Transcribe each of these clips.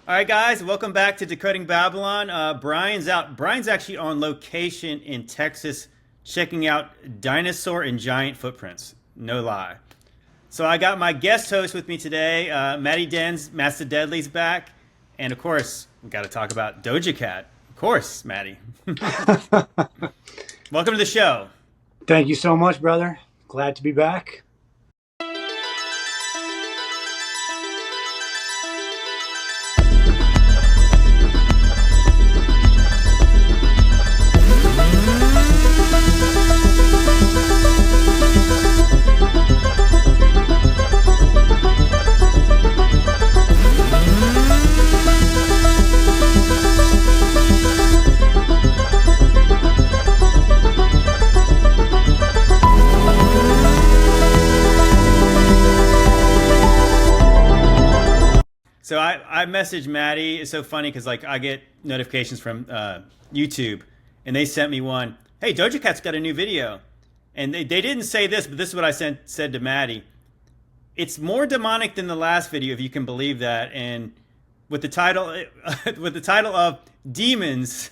All right, guys, welcome back to Decoding Babylon. Brian's out. Brian's actually on location in Texas, checking out dinosaur and giant footprints. No lie. So I got my guest host with me today, Maddie Den's Masta Deadly's back, and of course we got to talk about Doja Cat. Of course, Maddie. Welcome to the show. Thank you so much, brother. Glad to be back. So I messaged Maddie. It's so funny because like I get notifications from YouTube, and they sent me one. Hey, Doja Cat's got a new video, and they didn't say this, but this is what I said to Maddie. It's more demonic than the last video, if you can believe that. And with the title of Demons,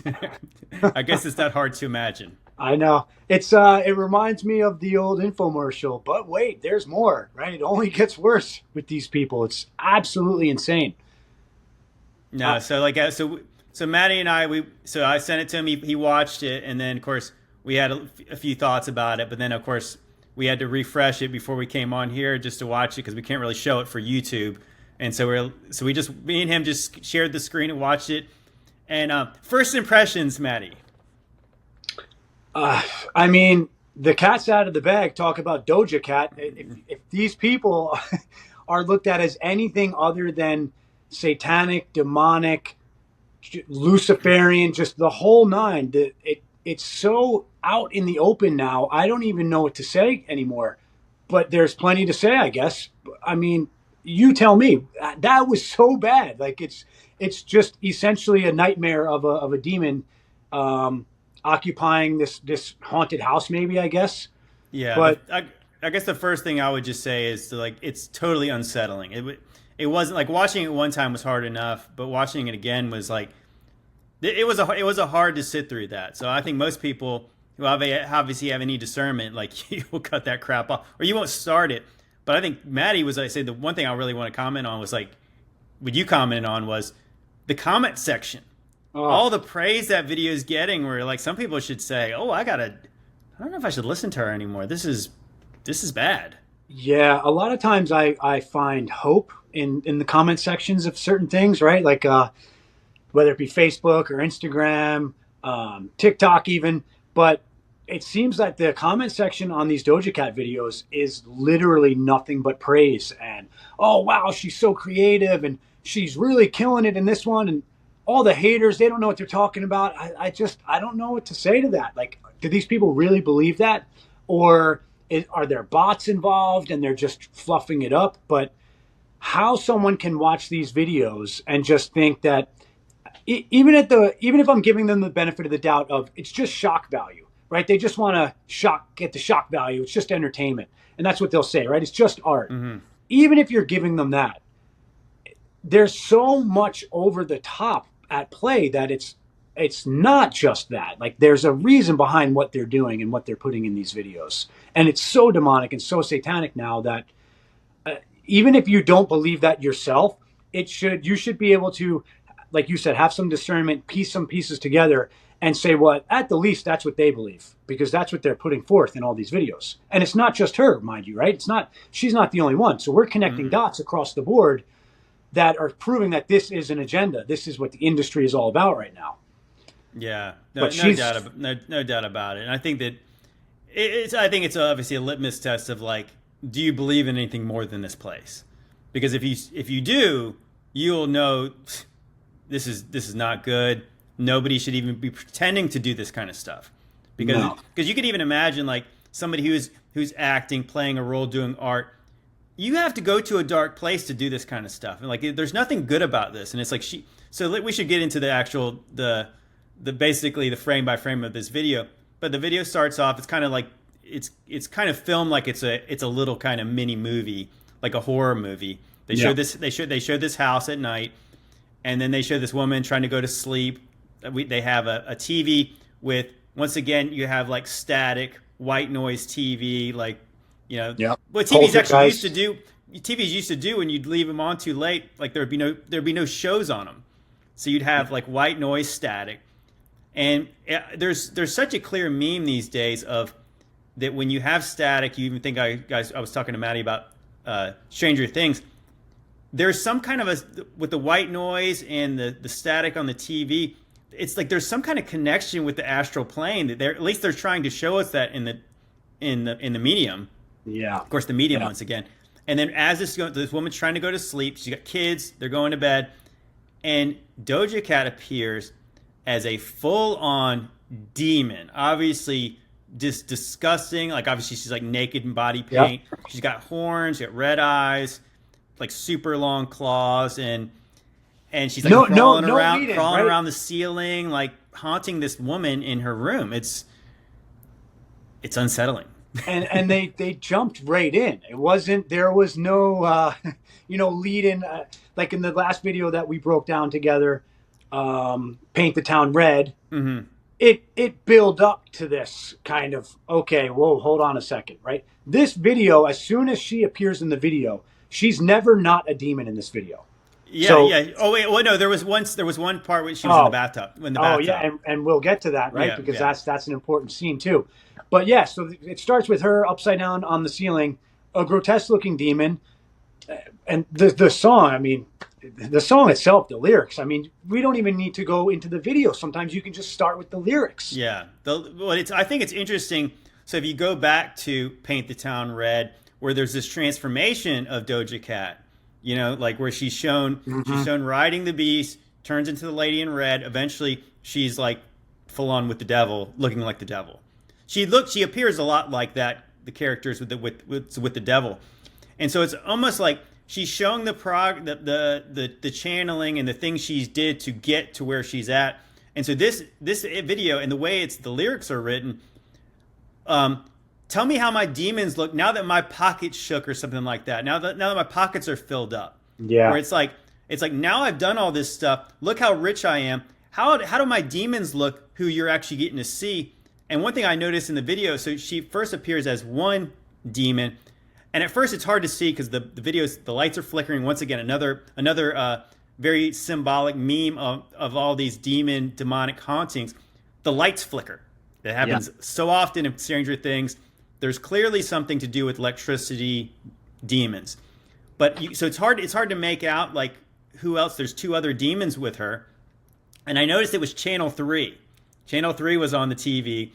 I guess it's not hard to imagine. I know. It reminds me of the old infomercial, but wait, there's more, right? It only gets worse with these people. It's absolutely insane. No, so Maddie and I I sent it to him. He watched it, and then of course we had a few thoughts about it, but then of course we had to refresh it before we came on here just to watch it because we can't really show it for YouTube. And so me and him just shared the screen and watched it. And first impressions, Maddie. I mean, the cat's out of the bag. Talk about Doja Cat. If these people are looked at as anything other than satanic, demonic, Luciferian, just the whole nine, it's so out in the open now. I don't even know what to say anymore. But there's plenty to say, I guess. I mean, you tell me. That was so bad. Like it's just essentially a nightmare of a demon. Occupying this haunted house, maybe, I guess. Yeah, but I guess the first thing I would just say is it's totally unsettling. It wasn't like watching it one time was hard enough, but watching it again was like it was a hard to sit through that. So I think most people who obviously have any discernment, like you will cut that crap off or you won't start it. But I think Maddie was, I said, the one thing I really want to comment on was like what you commented on was the comment section. Oh. All the praise that video is getting, where like some people should say, "Oh, I don't know if I should listen to her anymore. This is bad." Yeah, a lot of times I find hope in the comment sections of certain things, right? Like whether it be Facebook or Instagram, TikTok, even. But it seems that the comment section on these Doja Cat videos is literally nothing but praise and, "Oh wow, she's so creative and she's really killing it in this one." And all the haters, they don't know what they're talking about. I don't know what to say to that. Like, do these people really believe that? Or are there bots involved and they're just fluffing it up? But how someone can watch these videos and just think that even if I'm giving them the benefit of the doubt of it's just shock value, right? They just want to get the shock value. It's just entertainment. And that's what they'll say, right? It's just art. Mm-hmm. Even if you're giving them that, there's so much over the top at play that it's not just that. Like there's a reason behind what they're doing and what they're putting in these videos, and it's so demonic and so satanic now that even if you don't believe that yourself, you should be able to, like you said, have some discernment, piece some pieces together, and say, well, at the least that's what they believe, because that's what they're putting forth in all these videos. And it's not just her, mind you, right? She's not the only one. So we're connecting dots across the board that are proving that this is an agenda. This is what the industry is all about right now. Yeah, no doubt about it. And I think that it's obviously a litmus test of like, do you believe in anything more than this place? Because if you do, you'll know this is not good. Nobody should even be pretending to do this kind of stuff. Because you could even imagine like somebody who's acting, playing a role, doing art. You have to go to a dark place to do this kind of stuff, and like there's nothing good about this. And it's like so we should get into the actual the basically the frame by frame of this video. But the video starts off, it's kind of like it's kind of filmed like it's a little kind of mini movie, like a horror movie. They show this house at night, and then they show this woman trying to go to sleep. They have a TV with, once again, you have like static white noise TV, like, you know, what TVs actually used to do. TVs used to do when you'd leave them on too late, like there'd be no shows on them, so you'd have like white noise static. And there's such a clear meme these days of that when you have static. You even think I was talking to Maddie about Stranger Things. There's some kind of with the white noise and the static on the TV. It's like there's some kind of connection with the astral plane that at least they're trying to show us that in the medium. Yeah. Of course, the medium once again. And then as this woman's trying to go to sleep, she's got kids, they're going to bed, and Doja Cat appears as a full-on demon. Obviously, just disgusting. Like, obviously, she's like naked in body paint. Yep. She's got horns, she's got red eyes, like super long claws, and she's like crawling around the ceiling, like haunting this woman in her room. It's unsettling. and they jumped right in. There was no lead in, like in the last video that we broke down together, Paint the Town Red. Mm-hmm. It built up to this kind of, okay, whoa, hold on a second, right? This video, as soon as she appears in the video, she's never not a demon in this video. Yeah. Oh wait, well no, there was one part when she was in the bathtub. Oh yeah, and we'll get to that, right? Because that's an important scene too. But yeah, so it starts with her upside down on the ceiling, a grotesque looking demon, and the song. I mean, the song itself, the lyrics. I mean, we don't even need to go into the video. Sometimes you can just start with the lyrics. Yeah, I think it's interesting. So if you go back to Paint the Town Red, where there's this transformation of Doja Cat, you know, like where she's shown riding the beast, turns into the lady in red. Eventually, she's like full on with the devil, looking like the devil. She appears a lot like that, the characters with the devil, and so it's almost like she's showing the channeling and the things she did to get to where she's at. And so this video and the way the lyrics are written, tell me how my demons look now that my pockets shook or something like that. Now that my pockets are filled up. Yeah. Where it's like now I've done all this stuff. Look how rich I am. How do my demons look who you're actually getting to see? And one thing I noticed in the video, so she first appears as one demon, and at first it's hard to see because the videos, the lights are flickering. Once again, another very symbolic meme of all these demonic hauntings. The lights flicker. It happens so often in Stranger Things. There's clearly something to do with electricity, demons. So it's hard to make out like who else. There's two other demons with her, and I noticed it was Channel 3. Channel 3 was on the TV.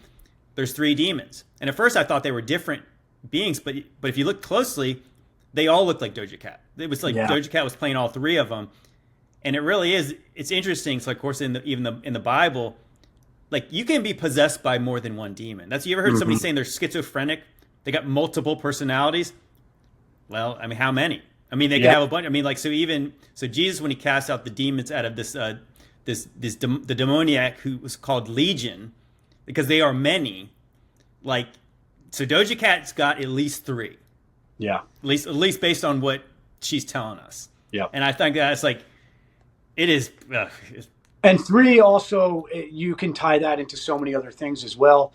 There's 3 demons. And at first I thought they were different beings, but if you look closely, they all look like Doja Cat. It was like Doja Cat was playing all 3 of them. And it really is, it's interesting. So of course in the Bible, like you can be possessed by more than one demon. You ever heard somebody saying they're schizophrenic? They got multiple personalities? Well, I mean, how many? I mean, they can have a bunch. I mean, like, so Jesus, when he cast out the demons out of the demoniac who was called Legion, because they are many, like, so Doja Cat's got at least 3. Yeah. At least based on what she's telling us. Yeah. And I think that's like, it is. And 3 also, you can tie that into so many other things as well.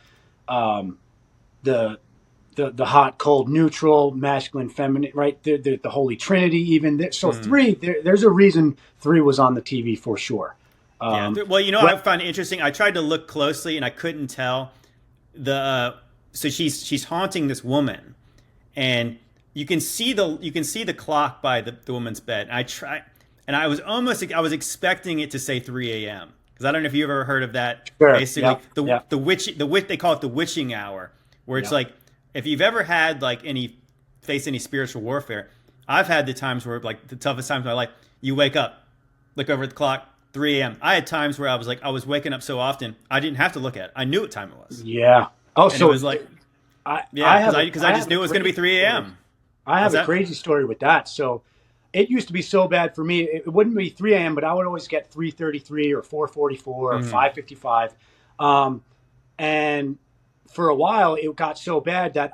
The hot, cold, neutral, masculine, feminine, right? The Holy Trinity, even. So 3, there's a reason 3 was on the TV for sure. Well, you know, I find it interesting. I tried to look closely and I couldn't tell. So she's haunting this woman, and you can see the clock by the woman's bed. And I was expecting it to say 3 a.m. because I don't know if you've ever heard of that. Sure. Basically, the witch they call it the witching hour, where it's like if you've ever had like faced any spiritual warfare. I've had the times where like the toughest times of my life. You wake up, look over at the clock. 3 a.m. I had times where I was waking up so often I didn't have to look at it. I knew what time it was. Yeah. Oh, and so it was like, because I just knew it was going to be 3 a.m. I have a crazy story with that. So it used to be so bad for me. It wouldn't be 3 a.m., but I would always get 3:33 or 4:44 or 5:55. And for a while, it got so bad that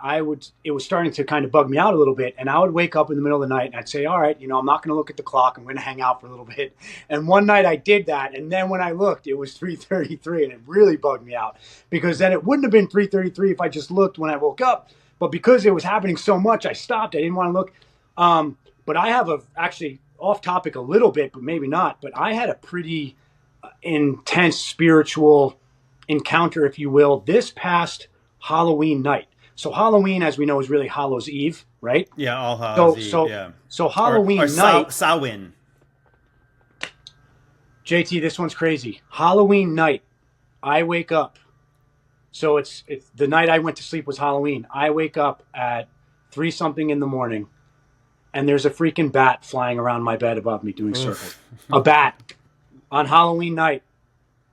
it was starting to kind of bug me out a little bit. And I would wake up in the middle of the night and I'd say, all right, I'm not going to look at the clock. I'm going to hang out for a little bit. And one night I did that. And then when I looked, it was 3:33, and it really bugged me out, because then it wouldn't have been 3:33 if I just looked when I woke up. But because it was happening so much, I stopped. I didn't want to look. But I have actually off topic a little bit, but maybe not. But I had a pretty intense spiritual encounter, if you will, this past Halloween night. So Halloween, as we know, is really Hallows Eve, right? Yeah, All Hallows Eve. Yeah. So Halloween or night. Samhain. JT, this one's crazy. Halloween night, I wake up. So it's the night I went to sleep was Halloween. I wake up at 3 something in the morning, and there's a freaking bat flying around my bed above me doing circles. A bat on Halloween night.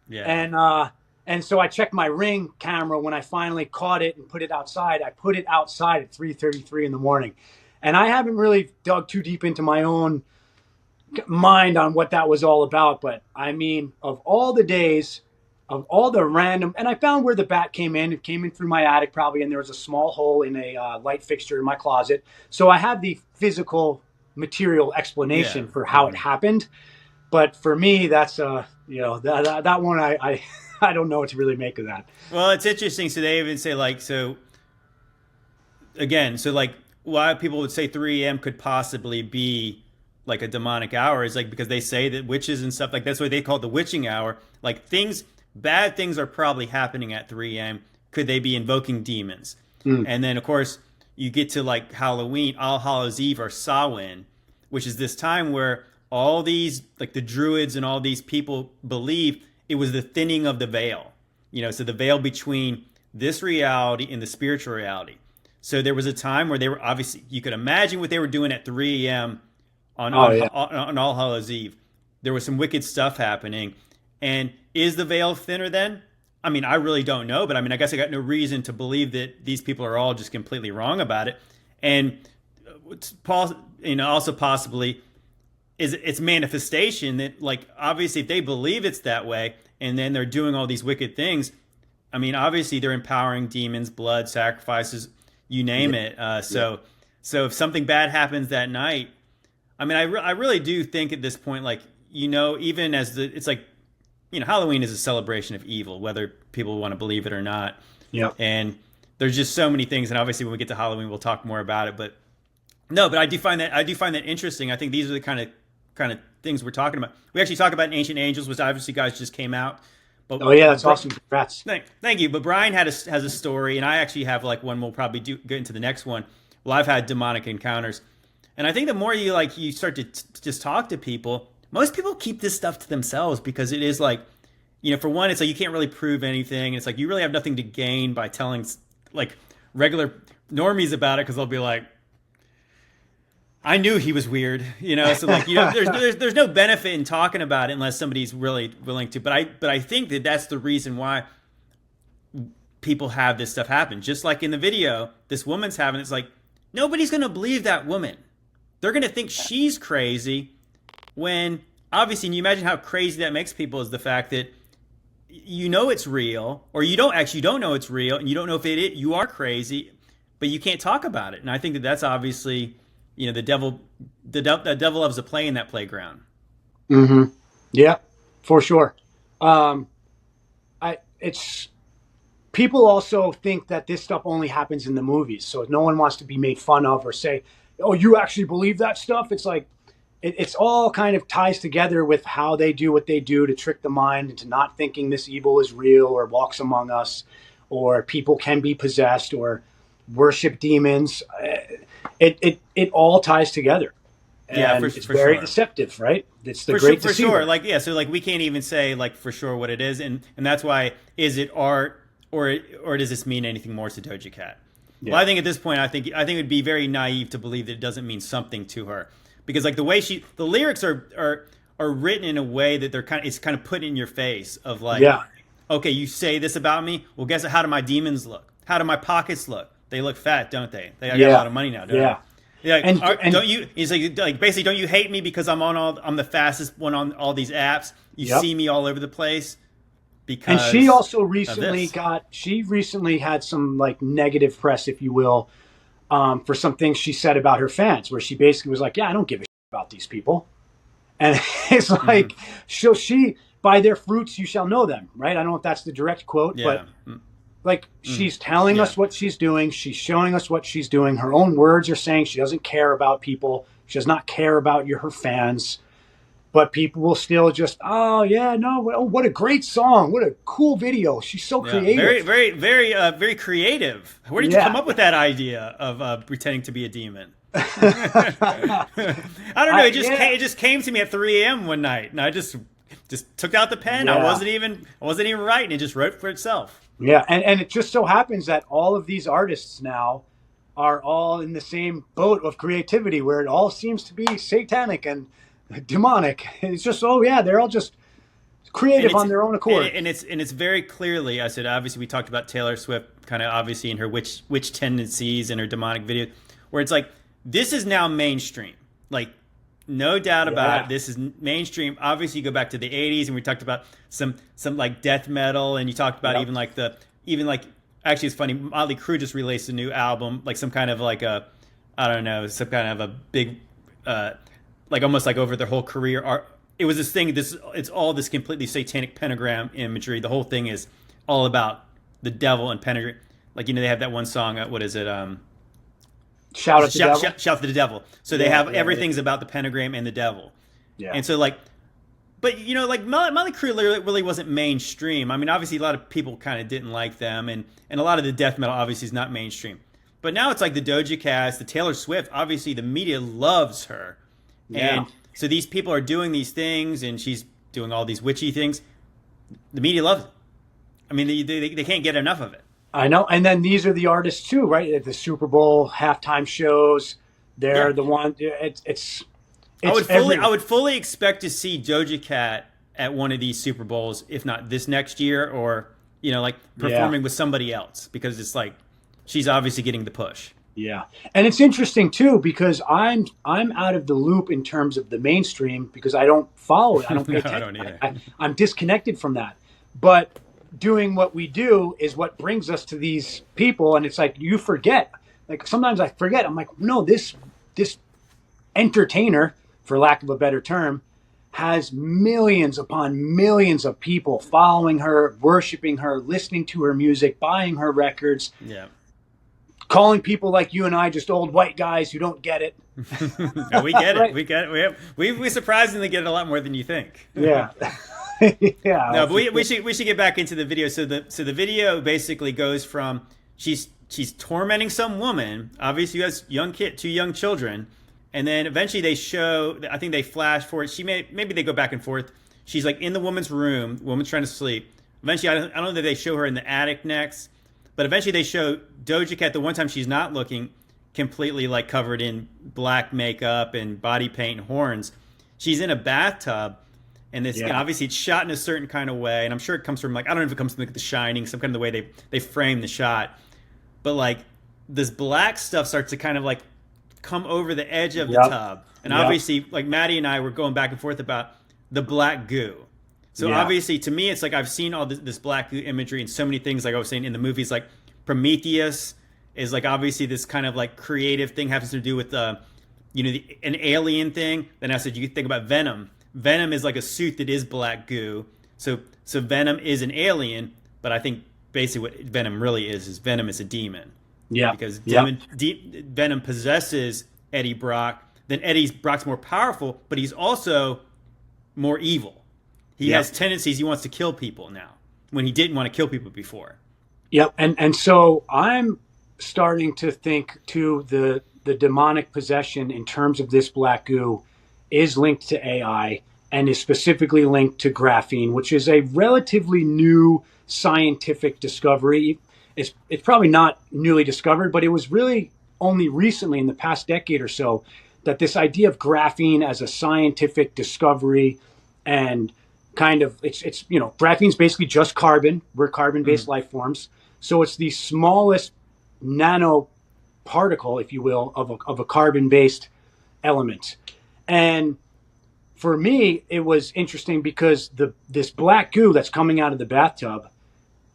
Yeah. And so I checked my Ring camera when I finally caught it and put it outside. I put it outside at 3:33 in the morning. And I haven't really dug too deep into my own mind on what that was all about. But I mean, of all the days, of all the random, and I found where the bat came in. It came in through my attic probably, and there was a small hole in a light fixture in my closet. So I have the physical material explanation for how it happened. But for me, that's that one I don't know what to really make of that. Well, it's interesting. So they even say why people would say 3 a.m. could possibly be like a demonic hour is because they say that witches and stuff, that's what they call it, the witching hour. Bad things are probably happening at 3 a.m. Could they be invoking demons? And then, of course, you get to Halloween, All Hallows Eve, or Samhain, which is this time where all these, the Druids and all these people believe it was the thinning of the veil. So the veil between this reality and the spiritual reality. So there was a time where they were, obviously, you could imagine what they were doing at 3 a.m. on All Hallows Eve. There was some wicked stuff happening. And is the veil thinner then? I mean, I really don't know, but I guess I got no reason to believe that these people are all just completely wrong about it. And also possibly is its manifestation that, obviously, if they believe it's that way, and then they're doing all these wicked things, obviously they're empowering demons, blood, sacrifices, you name it. So if something bad happens that night, I really do think at this point, even as it's Halloween is a celebration of evil, whether people want to believe it or not. Yeah. And there's just so many things, and obviously when we get to Halloween, we'll talk more about it. But I do find that interesting. I think these are the kind of things we're talking about. We actually talk about Ancient Angels, which obviously guys just came out. But that's awesome. Congrats. Thank you. But Brian has a story, and I actually have one we'll probably get into the next one. Well, I've had demonic encounters, and I think the more you start to just talk to people, most people keep this stuff to themselves because it is for one, it's you can't really prove anything. It's you really have nothing to gain by telling regular normies about it, because they'll be like, I knew he was weird, So there's no benefit in talking about it unless somebody's really willing to. But I think that's the reason why people have this stuff happen. Just like in the video, this woman's having it's nobody's gonna believe that woman. They're gonna think she's crazy. When obviously, and you imagine how crazy that makes people, is the fact that it's real, or you don't know it's real, and you don't know if you are crazy, but you can't talk about it. And I think that's obviously. The devil loves to play in that playground. Mm-hmm. Yeah, for sure. People also think that this stuff only happens in the movies, so no one wants to be made fun of or say, "Oh, you actually believe that stuff?" It's it's all kind of ties together with how they do what they do to trick the mind into not thinking this evil is real or walks among us, or people can be possessed or worship demons. It all ties together. And it's very deceptive, right? It's the great deceiver. For sure. So we can't even say for sure what it is, and that's why, is it art or does this mean anything more to Doja Cat? Yeah. Well, I think at this point, I think it would be very naive to believe that it doesn't mean something to her, because the way the lyrics are written in a way that it's kind of put in your face of okay, you say this about me, well, guess how do my demons look? How do my pockets look? They look fat, don't they? They got a lot of money now, don't they? Yeah. Don't you? He's basically, don't you hate me because I'm the fastest one on all these apps? You see me all over the place because and she also she recently had some like negative press, if you will, for some things she said about her fans, where she basically was like, yeah, I don't give a shit about these people. And it's like, she, by their fruits you shall know them, right? I don't know if that's the direct quote, but like she's telling us what she's doing. She's showing us what she's doing. Her own words are saying she doesn't care about people. She does not care about her fans. But people will still just, oh yeah, no, what a great song, what a cool video. She's so creative, very creative. Where did you come up with that idea of pretending to be a demon? I don't know. It just came to me at 3 a.m. one night, and I just took out the pen. I wasn't even writing. It just wrote for itself. Yeah, and it just so happens that all of these artists now are all in the same boat of creativity, where it all seems to be satanic and demonic. It's just, they're all just creative on their own accord. And it's very clearly, I said, obviously we talked about Taylor Swift kind of obviously in her witch tendencies and her demonic video, where it's like, this is now mainstream. Like, no doubt about it. This is mainstream. Obviously you go back to the 80s and we talked about some like death metal, and you talked about even actually it's funny, Motley Crue just released a new album, like some kind of like a, I don't know, some kind of a big like almost like over their whole career. It was this thing, it's all this completely satanic pentagram imagery. The whole thing is all about the devil and pentagram. Like, they have that one song, what is it? Shout at the Devil. Shout to the Devil. So they have everything's about the pentagram and the devil. Yeah. And so like, but like Motley Crue really wasn't mainstream. I mean, obviously a lot of people kind of didn't like them, and a lot of the death metal obviously is not mainstream. But now it's like the Doja Cat, the Taylor Swift, obviously the media loves her. Yeah. And so these people are doing these things, and she's doing all these witchy things. The media loves it. I mean, they can't get enough of it. I know. And then these are the artists too, right? At the Super Bowl halftime shows, they're the one. It's I would fully expect to see Doja Cat at one of these Super Bowls, if not this next year, or like performing with somebody else, because it's like she's obviously getting the push. Yeah, and it's interesting too, because I'm out of the loop in terms of the mainstream, because I don't follow it. I don't pay attention. I don't either. I'm disconnected from that. But doing what we do is what brings us to these people, and it's like you forget. Like sometimes I forget. I'm like, no, this entertainer, for lack of a better term, has millions upon millions of people following her, worshiping her, listening to her music, buying her records. Yeah. Calling people like you and I just old white guys who don't get it. No, we get it. We get it. We surprisingly get it a lot more than you think. Yeah. Yeah. No, but we should get back into the video. So the video basically goes from she's tormenting some woman, obviously who has two young children, and then eventually they show, I think they flash forward. Maybe they go back and forth. She's like in the woman's room. The woman's trying to sleep. Eventually, I don't know that they show her in the attic next. But eventually they show Doja Cat, the one time she's not looking, completely like covered in black makeup and body paint and horns. She's in a bathtub, and and obviously it's shot in a certain kind of way. And I'm sure it comes from, like, I don't know if it comes from like The Shining, some kind of the way they frame the shot. But like this black stuff starts to kind of like come over the edge of the tub. And obviously, like Maddie and I were going back and forth about the black goo. So obviously, to me, it's like I've seen all this black goo imagery in so many things. Like I was saying in the movies, like Prometheus is like obviously this kind of like creative thing, happens to do with an alien thing. Then I said you could think about Venom. Venom is like a suit that is black goo. So Venom is an alien, but I think basically what Venom really is Venom is a demon. Yeah. Because Venom possesses Eddie Brock. Then Brock's more powerful, but he's also more evil. He has tendencies. He wants to kill people now, when he didn't want to kill people before. Yep. And so I'm starting to think too, the demonic possession in terms of this black goo is linked to AI and is specifically linked to graphene, which is a relatively new scientific discovery. It's probably not newly discovered, but it was really only recently, in the past decade or so, that this idea of graphene as a scientific discovery, and kind of it's graphene's basically just carbon. We're carbon-based life forms. So it's the smallest nano particle, if you will, of a carbon-based element. And for me, it was interesting because this black goo that's coming out of the bathtub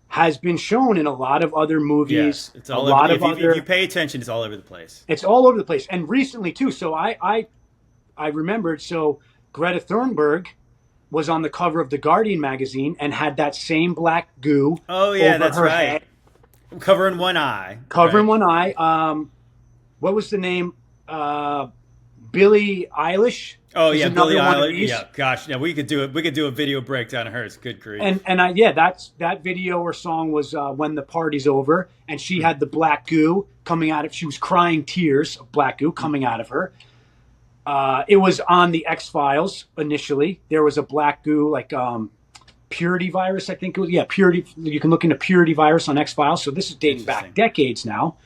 has been shown in a lot of other movies. Yes, it's A all lot over. of other. If you pay attention, it's all over the place. It's all over the place, and recently too. So I remembered. So Greta Thunberg was on the cover of the Guardian magazine and had that same black goo. Oh yeah, over that's her right. head, Covering one eye. covering Right. one eye. What was the name? Billie Eilish. Oh is yeah, another Billie one of Eilish. these. Yeah, gosh, yeah, we could do it. We could do a video breakdown of hers. Good grief. That video or song was When the Party's Over, and she had the black goo coming out of. She was crying tears of black goo coming out of her. It was on the X-Files initially. There was a black goo, like purity virus, I think it was. Yeah, purity. You can look into purity virus on X-Files. So this is dating back decades now.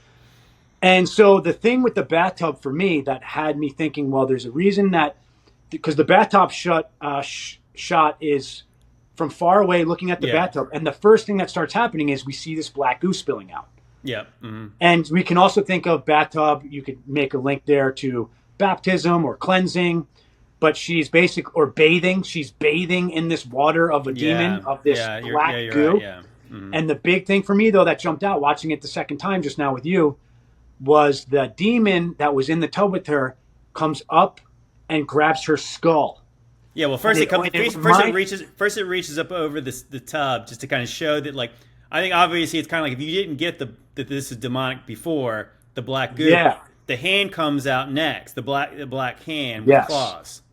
And so the thing with the bathtub for me that had me thinking, well, there's a reason that, because the bathtub shot is from far away looking at the bathtub. And the first thing that starts happening is we see this black goo spilling out. Yeah. Mm-hmm. And we can also think of bathtub. You could make a link there to baptism or cleansing, but she's or bathing. She's bathing in this water of a demon, of this black goo. Right, yeah. Mm-hmm. And the big thing for me, though, that jumped out watching it the second time just now with you, was the demon that was in the tub with her comes up and grabs her skull. Yeah, well, first it reaches up over the tub just to kind of show that, like, I think obviously it's kind of like if you didn't get that this is demonic before, the black goo, the hand comes out next, the black hand with claws.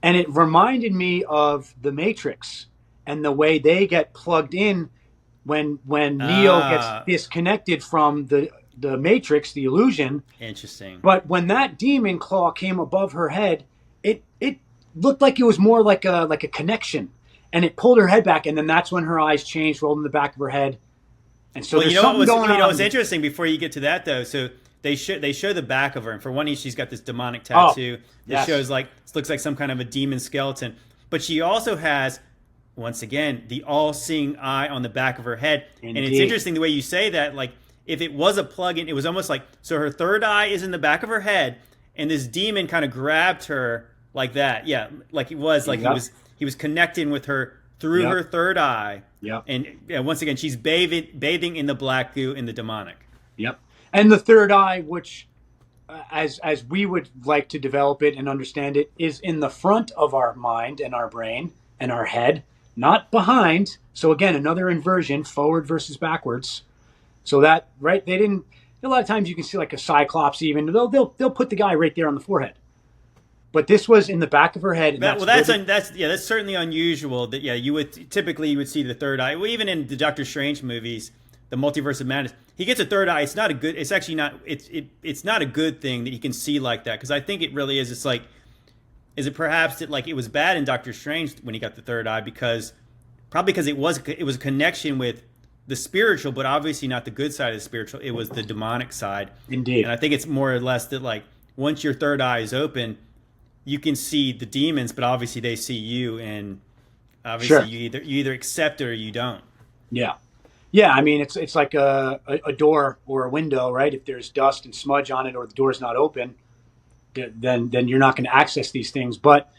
And it reminded me of the Matrix and the way they get plugged in when Neo gets disconnected from the Matrix, the illusion. Interesting. But when that demon claw came above her head, it looked like it was more like a connection, and it pulled her head back, and then that's when her eyes changed, rolled in the back of her head. And so there's something going on. You know what's interesting before you get to that though? So they show the back of her, and for one, she's got this demonic tattoo that shows looks like some kind of a demon skeleton. But she also has, once again, the all-seeing eye on the back of her head. Indeed. And it's interesting the way you say that, like, if it was a plug-in, it was almost like, so her third eye is in the back of her head, and this demon kind of grabbed her like that. Yeah, like it was like he was connecting with her through her third eye. Yep. And once again, she's bathing in the black goo in the demonic. Yep. And the third eye, which, as we would like to develop it and understand it, is in the front of our mind and our brain and our head, not behind. So again, another inversion, forward versus backwards. So that, right, they didn't, a lot of times you can see like a cyclops even, they'll put the guy right there on the forehead. But this was in the back of her head. And that's certainly unusual. That you would see the third eye. Well, even in the Doctor Strange movies, the Multiverse of Madness, he gets a third eye. It's not a good. It's actually not. It's not a good thing that he can see like that, because I think it really is. It's like, is it perhaps that like it was bad in Doctor Strange when he got the third eye because it was a connection with the spiritual, but obviously not the good side of the spiritual. It was the demonic side. Indeed. And I think it's more or less that like once your third eye is open, you can see the demons, but obviously they see you, and obviously you either accept it or you don't. Yeah. Yeah, I mean, it's like a door or a window, right? If there's dust and smudge on it, or the door's not open, then you're not going to access these things. But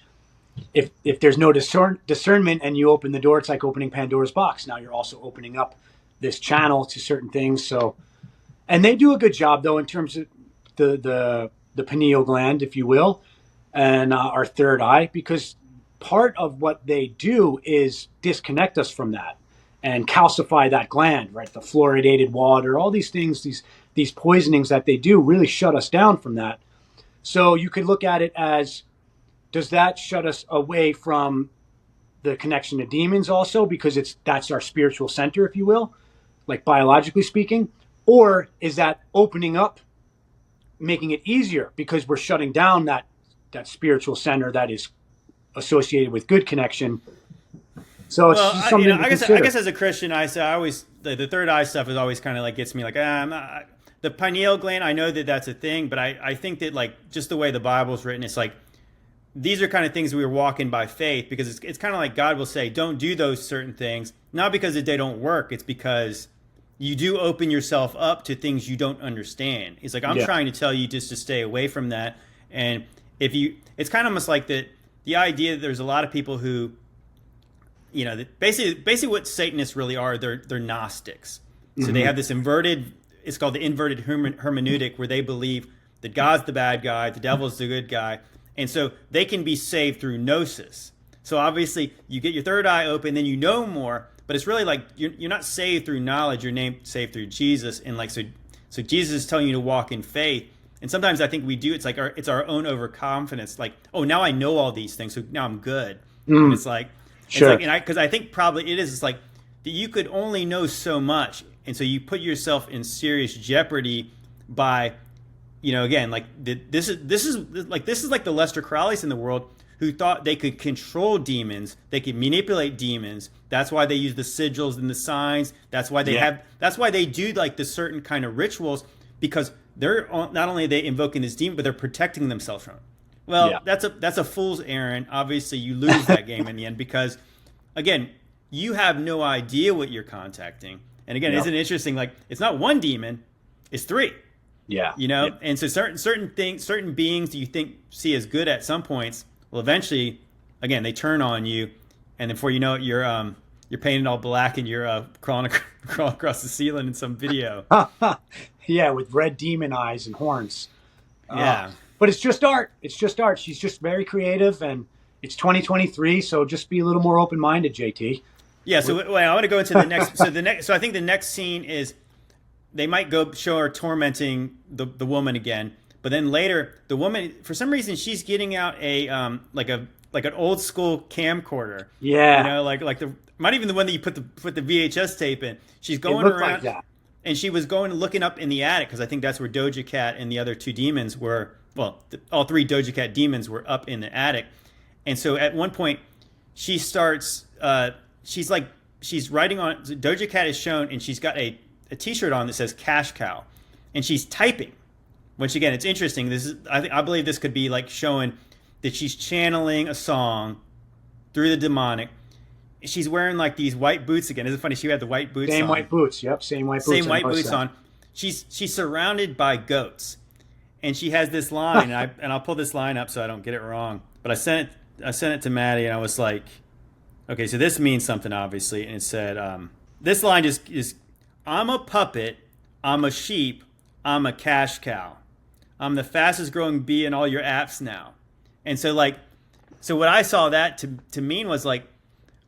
if there's no discernment and you open the door, it's like opening Pandora's box. Now you're also opening up this channel to certain things. So, and they do a good job though in terms of the pineal gland, if you will, and our third eye, because part of what they do is disconnect us from that and calcify that gland, right? The fluoridated water, all these things, these poisonings that they do really shut us down from that. So you could look at it as, does that shut us away from the connection to demons also, because that's our spiritual center, if you will, like biologically speaking? Or is that opening up, making it easier because we're shutting down that spiritual center that is associated with good connection? So it's just something to consider. I guess as a Christian, the third eye stuff is always kind of like gets me like, the pineal gland, I know that that's a thing, but I think that like just the way the Bible's written, it's like these are kind of things we were walking by faith, because it's kind of like God will say, don't do those certain things, not because they don't work, it's because you do open yourself up to things you don't understand. He's like, I'm trying to tell you just to stay away from that. And it's kind of almost like that the idea that there's a lot of people who, basically what Satanists really are, they're Gnostics. So they have this inverted, it's called the inverted hermeneutic, where they believe that God's the bad guy, the devil's the good guy. And so they can be saved through gnosis. So obviously you get your third eye open, then you know more, but it's really like you're not saved through knowledge, you're saved through Jesus. And like, so Jesus is telling you to walk in faith. And sometimes I think we do, it's like it's our own overconfidence. Like, oh, now I know all these things, so now I'm good. And it's like, sure. Because I think probably it is, it's like that you could only know so much. And so you put yourself in serious jeopardy by, again, like this is like the Lester Crowleys in the world who thought they could control demons, they could manipulate demons. That's why they use the sigils and the signs. That's why that's why they do like the certain kind of rituals, because they're not only are they invoking this demon, but they're protecting themselves from it. Well, that's a fool's errand. Obviously, you lose that game in the end because, again, you have no idea what you're contacting. And again, isn't it interesting? Like, it's not one demon, it's three. Yeah. And so certain things, certain beings that you see as good at some points, well, eventually, again, they turn on you, and then before you know it, you're painted all black and you're crawling across the ceiling in some video. Yeah, with red demon eyes and horns. Yeah. But it's just art. It's just art. She's just very creative, and it's 2023, so just be a little more open-minded, JT. Yeah, so I want to go into the next. So I think the next scene is they might go show her tormenting the woman again, but then later the woman, for some reason, she's getting out a like an old school camcorder. Yeah, like the not even the one that you put the VHS tape in. She's going around, like that. And she was looking up in the attic because I think that's where Doja Cat and the other two demons were. Well, all three Doja Cat demons were up in the attic, and so at one point she starts. She's writing on, Doja Cat is shown, and she's got a T-shirt on that says "Cash Cow," and she's typing. Which again, it's interesting. I believe this could be like showing that she's channeling a song through the demonic. She's wearing like these white boots again. Isn't it funny? She had the white boots. Same white boots. Yep, same white boots. Same white boots on. She's surrounded by goats, and she has this line, and I'll pull this line up so I don't get it wrong. But I sent it to Maddie, and I was like, okay, so this means something, obviously. And it said, this line is, I'm a puppet, I'm a sheep, I'm a cash cow. I'm the fastest growing bee in all your apps now. And so what I saw that to mean was like,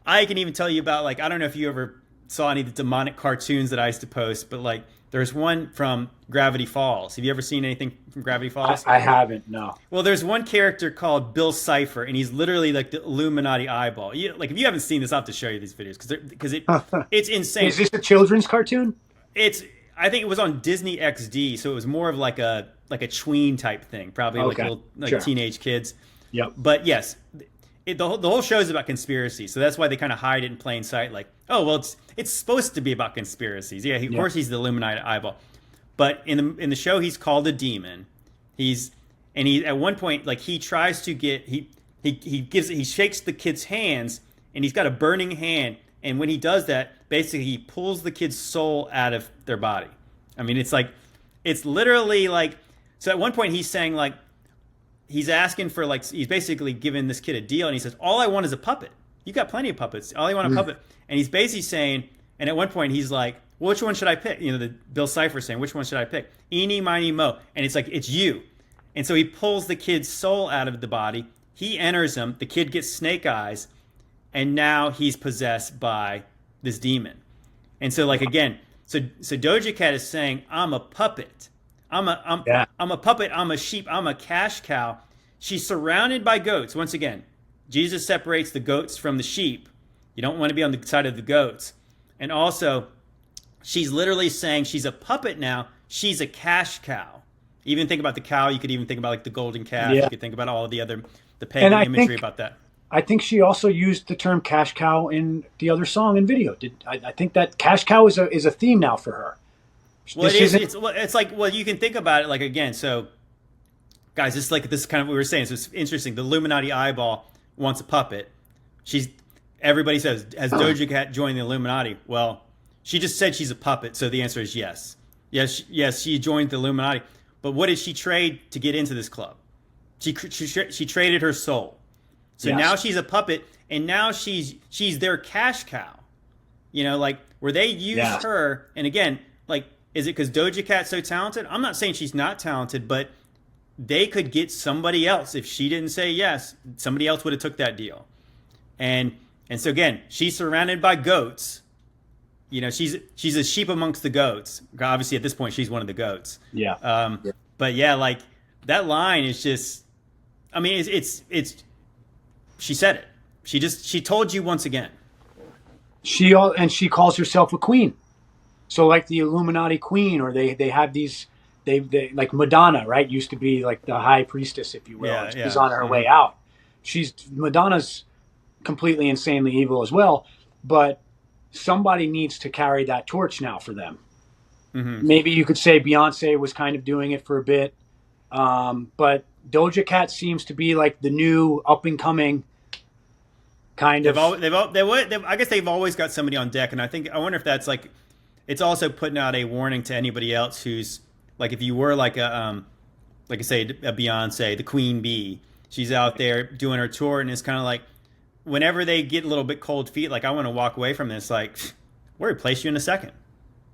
I can even tell you about, like, I don't know if you ever saw any of the demonic cartoons that I used to post, but like there's one from Gravity Falls. Have you ever seen anything from Gravity Falls? I haven't, no. Well, there's one character called Bill Cipher, and he's literally like the Illuminati eyeball. Like, if you haven't seen this, I'll have to show you these videos because it's insane. Is this a children's cartoon? I think it was on Disney XD, so it was more of like a tween type thing, probably sure. Teenage kids. Yep. But yes, the whole show is about conspiracy, so that's why they kind of hide it in plain sight. Like, oh well, it's supposed to be about conspiracies. Yeah, of course he's the Illuminati eyeball, but in the show he's called a demon. He at one point, like, he tries to get he shakes the kid's hands, and he's got a burning hand, and when he does that, basically he pulls the kid's soul out of their body. I mean, it's literally like, so at one point he's saying, like, he's asking for, like, he's basically giving this kid a deal, and he says, all I want is a puppet. You got plenty of puppets. All I want a puppet. And he's basically saying, and at one point he's like, well, which one should I pick? The Bill Cipher saying, which one should I pick? Eeny, miny, mo. And it's like, it's you. And so he pulls the kid's soul out of the body. He enters him. The kid gets snake eyes. And now he's possessed by this demon. And so, like, again, so Doja Cat is saying, I'm a puppet. I'm a puppet. I'm a sheep. I'm a cash cow. She's surrounded by goats. Once again, Jesus separates the goats from the sheep. You don't want to be on the side of the goats. And also, she's literally saying she's a puppet now. She's a cash cow. Even think about the cow. You could even think about, like, the golden calf. Yeah. You could think about all of the pagan imagery about that. I think she also used the term cash cow in the other song and video. I think that cash cow is a theme now for her. Well, it's like, well, you can think about it, like, again, so guys, this is kind of what we were saying. So it's interesting. The Illuminati eyeball wants a puppet. Everybody says, has Doja Cat joined the Illuminati? Well, she just said she's a puppet, so the answer is yes. Yes, she joined the Illuminati. But what did she trade to get into this club? She traded her soul. So now she's a puppet, and now she's their cash cow. You know, like where they use her. And again, like, is it because Doja Cat's so talented? I'm not saying she's not talented, but they could get somebody else. If she didn't say yes, somebody else would have took that deal. And so again, she's surrounded by goats. You know, she's a sheep amongst the goats. Obviously, at this point, she's one of the goats. Yeah. But yeah, like that line is just. I mean, it's. She said it. She told you once again. She calls herself a queen. So like the Illuminati queen, or they have these. They like Madonna, right? Used to be like the high priestess, if you will. Yeah, She's on her way out. Madonna's completely insanely evil as well, but somebody needs to carry that torch now for them. Mm-hmm. Maybe you could say Beyonce was kind of doing it for a bit, but Doja Cat seems to be like the new up and coming kind of. I guess they've always got somebody on deck, and I wonder if that's like, it's also putting out a warning to anybody else who's like, if you were like like I say, a Beyonce, the queen bee, she's out there doing her tour, and it's kind of like, whenever they get a little bit cold feet, like I want to walk away from this, like we'll replace you in a second.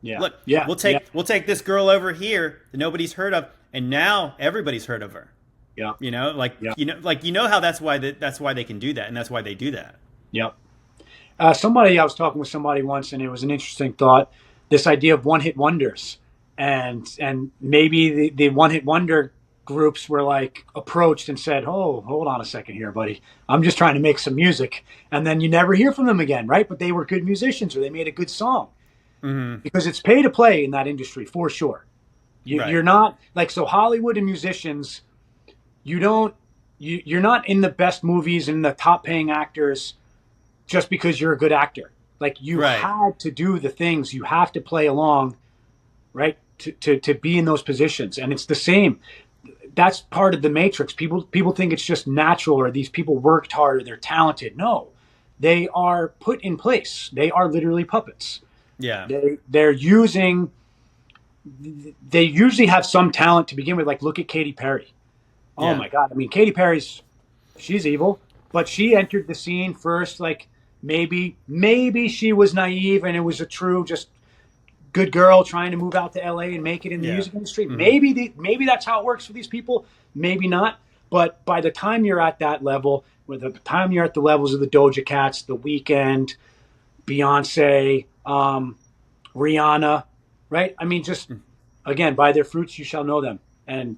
Yeah. Look, we'll take this girl over here that nobody's heard of, and now everybody's heard of her. Yeah. You know, how that's why they can do that, and that's why they do that. Yep. I was talking with somebody once, and it was an interesting thought. This idea of one-hit wonders, and maybe the one-hit wonder groups were like approached and said, "Oh, hold on a second here, buddy. I'm just trying to make some music," and then you never hear from them again, right? But they were good musicians, or they made a good song, because it's pay to play in that industry for sure. You're not like, so Hollywood and musicians. You're not in the best movies and the top paying actors just because you're a good actor. Like you had to do the things, you have to play along, right? To be in those positions. And it's the same. That's part of the matrix. People think it's just natural, or these people worked hard, or they're talented. No, they are put in place. They are literally puppets. Yeah. They usually have some talent to begin with. Like look at Katy Perry. Oh my God. I mean, Katy Perry's, she's evil, but she entered the scene first. Like maybe she was naive and it was a true, just good girl trying to move out to LA and make it in the music industry. Mm-hmm. Maybe that's how it works for these people. Maybe not. But by the time you're at that level, the time you're at the levels of the Doja Cats, The Weeknd, Beyonce, Rihanna, right? I mean, just again, by their fruits you shall know them. And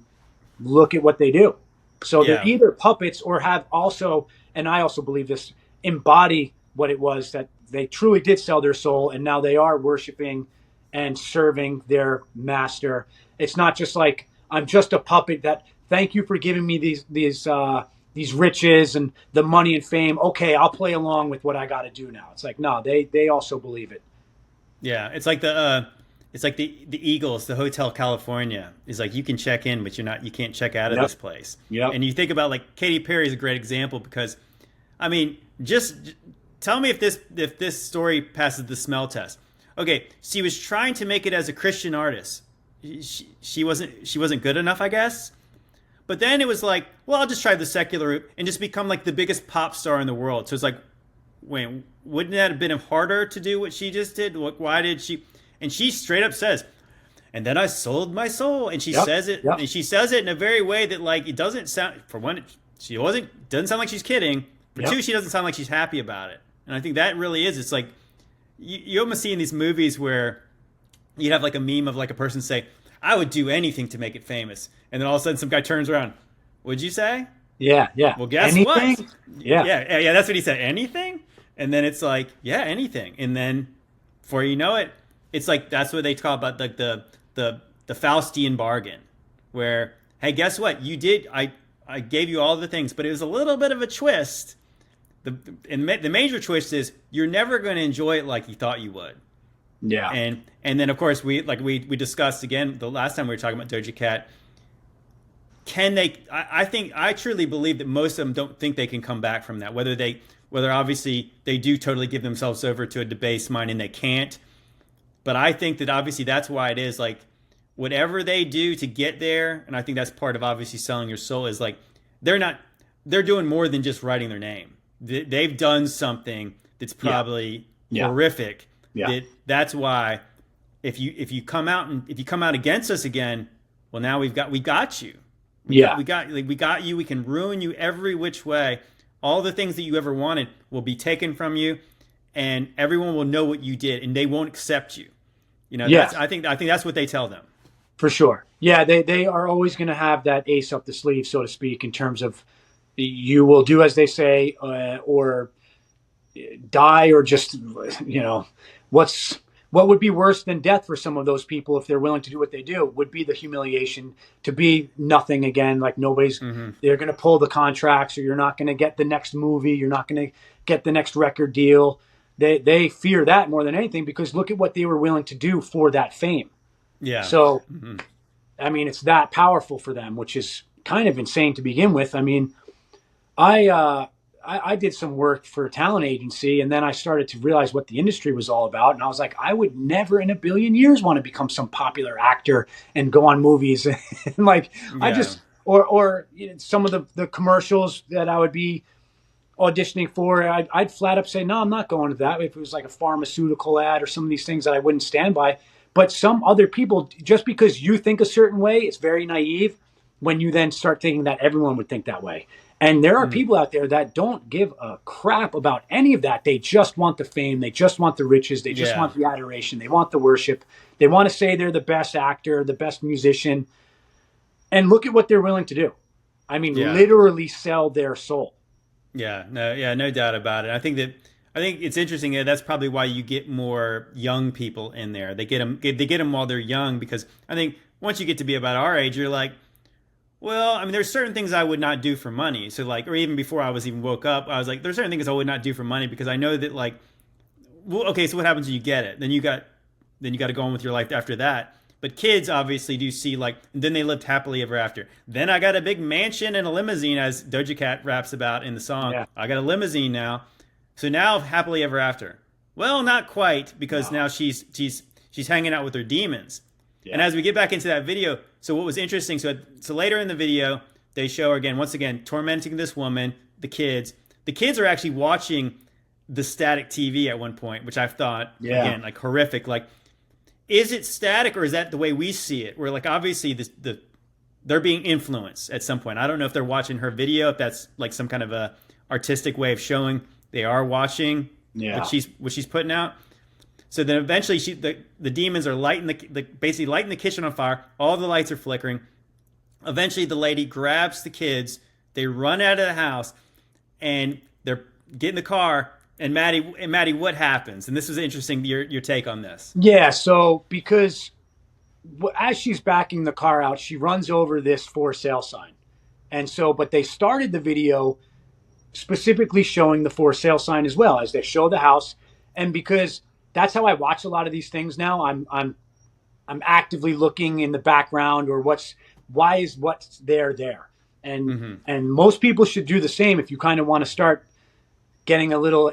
look at what they do. So they're either puppets or have also, and I also believe this, embody what it was that they truly did sell their soul, and now they are worshiping and serving their master. It's not just like, I'm just a puppet that, thank you for giving me these riches and the money and fame. Okay, I'll play along with what I got to do now. It's like, no, they also believe it. Yeah, it's like the Eagles, the Hotel California is like, you can check in, but you can't check out of this place. Yeah. And you think about like Katy Perry is a great example, because, I mean, just tell me if this story passes the smell test. Okay, she was trying to make it as a Christian artist. She wasn't good enough, I guess. But then it was like, well, I'll just try the secular route and just become like the biggest pop star in the world. So it's like, wait, wouldn't that have been harder to do what she just did? Why did she? And she straight up says, and then I sold my soul. And she says it, and she says it in a very way that, like, it doesn't sound, for one, doesn't sound like she's kidding. For two, she doesn't sound like she's happy about it. And I think that really is, it's like, you almost see in these movies where you'd have like a meme of like a person say, I would do anything to make it famous. And then all of a sudden some guy turns around. What'd you say? Yeah, yeah. Well, guess anything? What? Yeah. Yeah, that's what he said. Anything? And then it's like, yeah, anything. And then before you know it, it's like, that's what they talk about, like the Faustian bargain, where, hey, guess what? You did, I gave you all the things, but it was a little bit of a twist. The major twist is you're never going to enjoy it like you thought you would. Yeah. And then of course we discussed again the last time we were talking about Doja Cat. Can they? I truly believe that most of them don't think they can come back from that. Whether obviously they do totally give themselves over to a debased mind and they can't. But I think that obviously that's why it is like whatever they do to get there, and I think that's part of obviously selling your soul is like they're not. they're doing more than just writing their name. They've done something that's probably horrific. Yeah. That's why if you come out against us again, well, now we got you. We got you. We can ruin you every which way. All the things that you ever wanted will be taken from you, and everyone will know what you did, and they won't accept you. You know, I think that's what they tell them. For sure. Yeah, they are always going to have that ace up the sleeve, so to speak, in terms of you will do as they say, or die, or just, what would be worse than death for some of those people if they're willing to do what they do would be the humiliation to be nothing again. Like nobody's, they're going to pull the contracts, or you're not going to get the next movie. You're not going to get the next record deal. They fear that more than anything, because look at what they were willing to do for that fame. Yeah. So, I mean, it's that powerful for them, which is kind of insane to begin with. I mean, I did some work for a talent agency, and then I started to realize what the industry was all about. And I was like, I would never in a billion years want to become some popular actor and go on movies. And I just, or some of the commercials that I would be auditioning for, I'd flat up say, no, I'm not going to that. If it was like a pharmaceutical ad or some of these things that I wouldn't stand by. But some other people, just because you think a certain way, it's very naive when you then start thinking that everyone would think that way. And there are people out there that don't give a crap about any of that. They just want the fame. They just want the riches. They just want the adoration. They want the worship. They want to say they're the best actor, the best musician. And look at what they're willing to do. I mean, literally sell their soul. No doubt about it. I think it's interesting that that's probably why you get more young people in there. They get them while they're young, because I think once you get to be about our age, you're like, well, I mean, there's certain things I would not do for money. So like, or even before I was even woke up, I was like, there's certain things I would not do for money, because I know that like, well, okay, so what happens when you get it? Then you got to go on with your life after that. But kids obviously do see like, then they lived happily ever after. Then I got a big mansion and a limousine, as Doja Cat raps about in the song. Yeah. I got a limousine now. So now happily ever after. Well, not quite, because now she's hanging out with her demons. Yeah. And as we get back into that video, so what was interesting, so later in the video, they show her once again, tormenting this woman, the kids. The kids are actually watching the static TV at one point, which I've thought, again, like horrific. Like, is it static, or is that the way we see it? Where like, obviously they're being influenced at some point. I don't know if they're watching her video, if that's like some kind of a artistic way of showing they are watching what she's putting out. So then eventually the demons are basically lighting the kitchen on fire. All the lights are flickering. Eventually the lady grabs the kids. They run out of the house, and they're getting the car. And Maddie, what happens? And this was interesting, your take on this. Yeah, so because as she's backing the car out, she runs over this for sale sign. And so, but they started the video specifically showing the for sale sign as well, as they show the house. And because that's how I watch a lot of these things now. I'm actively looking in the background, or what's there. And most people should do the same if you kind of want to start getting a little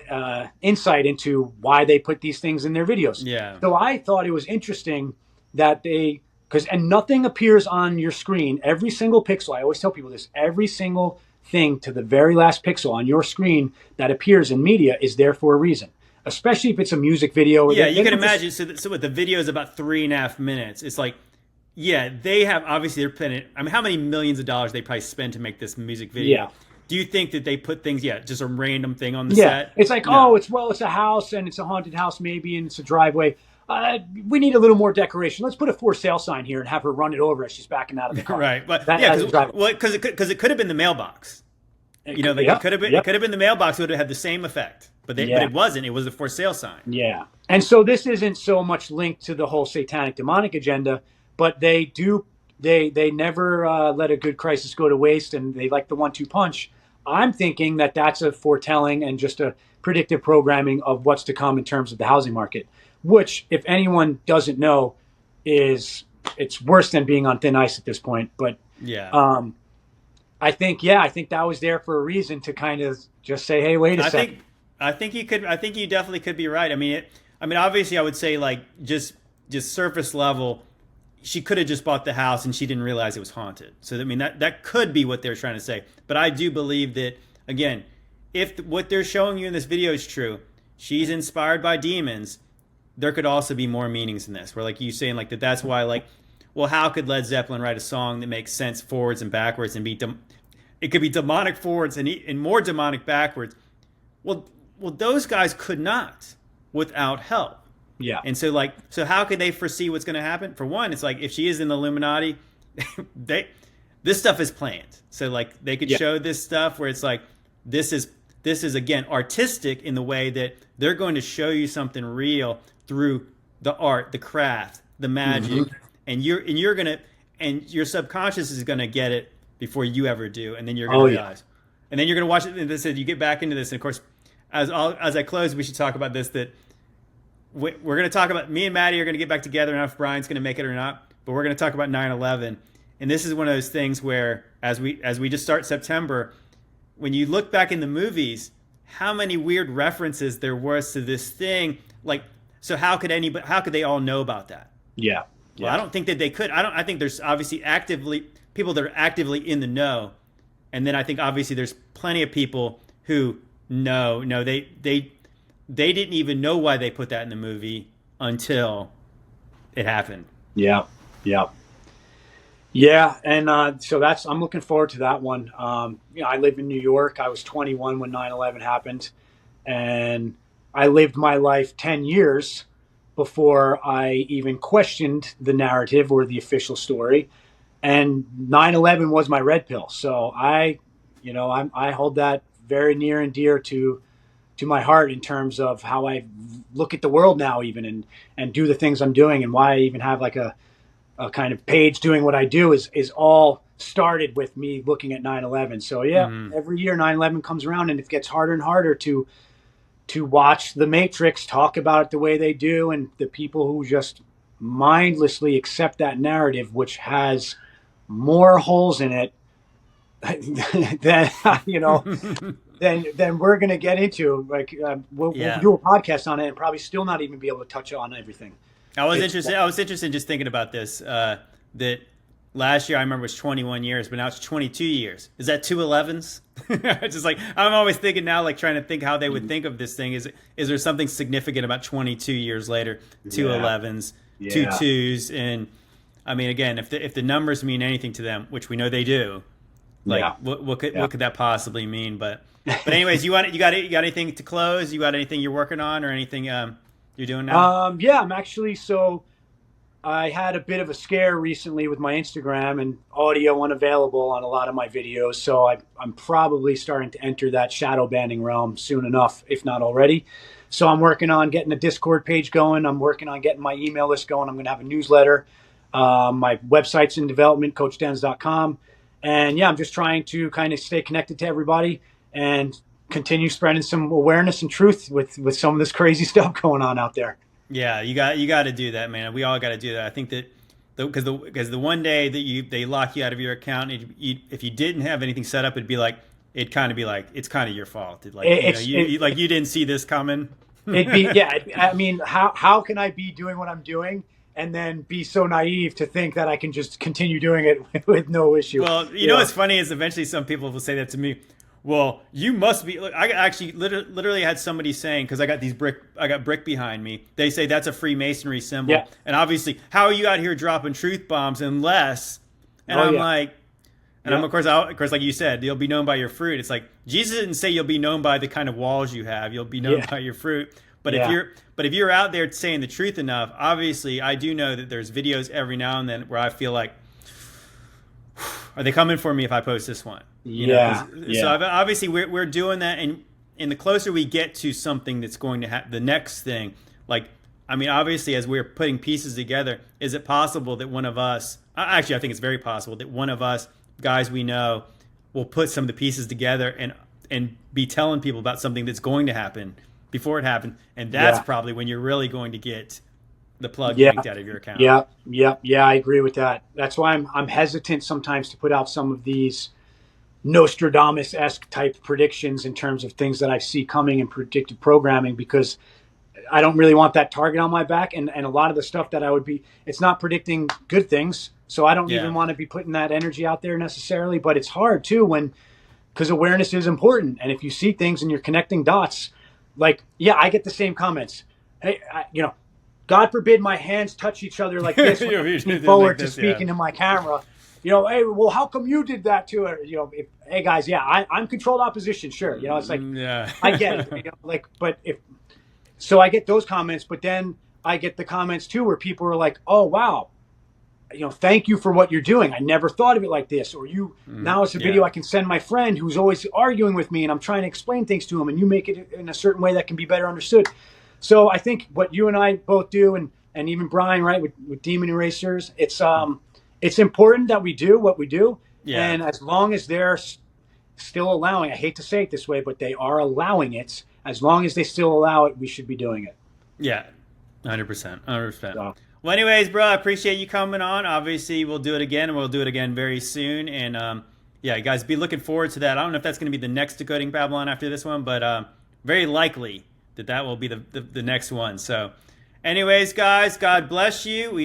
insight into why they put these things in their videos. Yeah. So I thought it was interesting that and nothing appears on your screen. Every single pixel, I always tell people this, every single thing to the very last pixel on your screen that appears in media is there for a reason. Especially if it's a music video. Yeah, you can imagine. So what the video is about 3.5 minutes. It's like, they have, obviously they're planning, I mean, how many millions of dollars they probably spend to make this music video? Yeah. Do you think that they put things, just a random thing on the set? It's like, it's a house, and it's a haunted house maybe, and it's a driveway. We need a little more decoration. Let's put a for sale sign here and have her run it over as she's backing out of the car. Right. But because it could have been the mailbox. It could have been the mailbox. It would have had the same effect. But it wasn't. It was a for sale sign. Yeah. And so this isn't so much linked to the whole satanic demonic agenda, but they never let a good crisis go to waste, and they like the 1-2 punch. I'm thinking that that's a foretelling and just a predictive programming of what's to come in terms of the housing market, which, if anyone doesn't know, it's worse than being on thin ice at this point. But I think that was there for a reason, to kind of just say, hey, wait a second. I think you definitely could be right. I mean, obviously I would say, like, just surface level, she could have just bought the house and she didn't realize it was haunted. So I mean that could be what they're trying to say. But I do believe that, again, if what they're showing you in this video is true, she's inspired by demons. There could also be more meanings in this, where like you saying like that's why, like, well, how could Led Zeppelin write a song that makes sense forwards and backwards and it could be demonic forwards and more demonic backwards? Well, those guys could not without help. Yeah. And so how could they foresee what's going to happen? For one, it's like if she is in the Illuminati, this stuff is planned. So like they could show this stuff where it's like this is again artistic in the way that they're going to show you something real through the art, the craft, the magic, and you're gonna, and your subconscious is gonna get it before you ever do, and then you're gonna realize, and then you're gonna watch it. And this is, you get back into this, and of course, as I close, we should talk about this. That we're gonna talk about, me and Maddie are gonna get back together. I don't know if Brian's gonna make it or not, but we're gonna talk about 9/11, and this is one of those things where as we just start September, when you look back in the movies, how many weird references there was to this thing, like. So how could they all know about that? Yeah. Well, I don't think that they could. I think there's obviously people that are actively in the know. And then I think obviously there's plenty of people who know. No, they didn't even know why they put that in the movie until it happened. Yeah. Yeah. Yeah. And so I'm looking forward to that one. I live in New York. I was 21 when 9/11 happened. And I lived my life 10 years before I even questioned the narrative or the official story. And 9/11 was my red pill. So I hold that very near and dear to my heart in terms of how I look at the world now, even and do the things I'm doing, and why I even have like a kind of page doing what I do is all started with me looking at 9/11. So every year 9/11 comes around, and it gets harder and harder to watch the Matrix talk about it the way they do, and the people who just mindlessly accept that narrative, which has more holes in it than than we're going to get into. Like we'll do a podcast on it and probably still not even be able to touch on everything. I was interested just thinking about this, that last year I remember was 21 years, but now it's 22 years. Is that 2 11s? It's just like, I'm always thinking now, like trying to think how they would think of this thing. Is there something significant about 22 years later? 2 11s, 2 2s, and I mean, again, if the numbers mean anything to them, which we know they do, like what could that possibly mean? But anyways, you got anything to close? You got anything you're working on or anything you're doing now? I'm actually I had a bit of a scare recently with my Instagram, and audio unavailable on a lot of my videos. So I'm probably starting to enter that shadow banning realm soon enough, if not already. So I'm working on getting a Discord page going. I'm working on getting my email list going. I'm going to have a newsletter. My website's in development, coachdens.com. And I'm just trying to kind of stay connected to everybody and continue spreading some awareness and truth with some of this crazy stuff going on out there. Yeah, you got to do that, man. We all got to do that. I think that because the one day that they lock you out of your account, if you didn't have anything set up, it'd kind of be like it's kind of your fault. You didn't see this coming. It'd be I mean, how can I be doing what I'm doing and then be so naive to think that I can just continue doing it with no issue? Well, you know what's funny is eventually some people will say that to me. Well, you must be. Look, I actually literally had somebody saying, because I got brick behind me. They say that's a Freemasonry symbol, and obviously, how are you out here dropping truth bombs unless? And I'm like, and I'm of course, like you said, you'll be known by your fruit. It's like Jesus didn't say you'll be known by the kind of walls you have. You'll be known by your fruit. But if you're out there saying the truth enough, obviously, I do know that there's videos every now and then where I feel like, are they coming for me if I post this one? So obviously we're doing that, and the closer we get to something that's going to happen, the next thing, like, I mean, obviously as we're putting pieces together, is it possible that one of us, actually I think it's very possible that one of us, guys we know, will put some of the pieces together and be telling people about something that's going to happen before it happens, and that's probably when you're really going to get the plug yanked out of your account. Yeah, I agree with that. That's why I'm hesitant sometimes to put out some of these Nostradamus-esque type predictions in terms of things that I see coming in predictive programming, because I don't really want that target on my back. And a lot of the stuff that I would be, it's not predicting good things. So I don't even want to be putting that energy out there necessarily. But it's hard too because awareness is important. And if you see things and you're connecting dots, like, yeah, I get the same comments. Hey, God forbid my hands touch each other like this when I'm forward to speaking to my camera. Hey, well, how come you did that to her? Hey guys, yeah, I'm controlled opposition, sure. It's like, I get it. So I get those comments, but then I get the comments too where people are like, oh wow, thank you for what you're doing. I never thought of it like this. Or now it's a video I can send my friend who's always arguing with me and I'm trying to explain things to him and you make it in a certain way that can be better understood. So I think what you and I both do and even Brian, right, with Demon Erasers, it's important that we do what we do. Yeah. And as long as they're still allowing, I hate to say it this way, but they are allowing it. As long as they still allow it, we should be doing it. Yeah, 100%. 100%. So. Well, anyways, bro, I appreciate you coming on. Obviously, we'll do it again, and we'll do it again very soon. And, yeah, guys, be looking forward to that. I don't know if that's going to be the next Decoding Babylon after this one, but very likely that will be the next one. So, anyways, guys, God bless you.